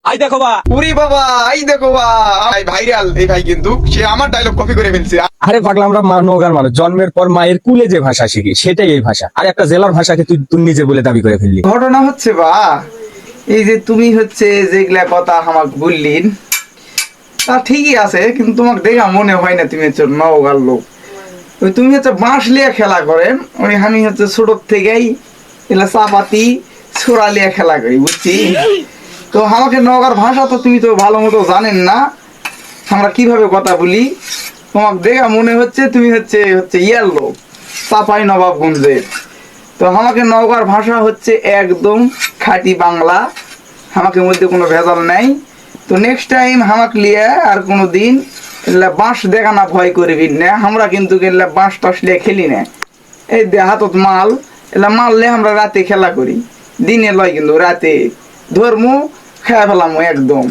I দেখো বা। উরি বাবা, এই দেখো বা, ভাইরাল এই ভাই, কিন্তু সে আমার ডায়লগ কপি করে ফেলছে। আরে পাগলা, আমরা নওগাঁর মানুষ, জন্মের পর মায়ের কুলে যে ভাষা শিখি সেটাই এই ভাষা, আর একটা জেলার ভাষাকে তুই তুই নিজে বলে দাবি করে ফেললি। ঘটনা হচ্ছে বা, এই যে তুমি হচ্ছে যেগুলা কথা আমাকে বললিন তা ঠিকই আছে, কিন্তু তোমাকে দেখা মনে হয় না তুমি হচ্ছে নওগাঁর লোক। ওই তুমি হচ্ছে বাঁশ লিয়ে খেলা করেন, ওই আমি হচ্ছে ছোট থেকেই এলা চাপাতি ছোড়া লিয়ে খেলা করি, বুঝছি। তো আমাকে নওগাঁর ভাষা তো তুমি তো ভালো মতো জানেন না, আমরা কিভাবে কথা বলি। তোমাকে দেখা মনে হচ্ছে তুমি হচ্ছে হচ্ছে ইয়ার লোক, চাপাই নবাবগঞ্জের। তো আমাকে নওগাঁর ভাষা হচ্ছে একদম খাঁটি বাংলা, আমাকে মধ্যে কোনো ভেজাল নাই। তো নেক্সট টাইম আমাকে লিয়ে আর কোনো দিন এগুলা বাঁশ দেখানা ভয় করবি না, আমরা কিন্তু এগুলা বাঁশ টাস লিয়ে খেলি না। এই দে হাতত মাল, এলা মারলে আমরা রাতে খেলা করি, দিনে লয় কিন্তু রাতে ধর্ম খেয়া ফেলাম একদম।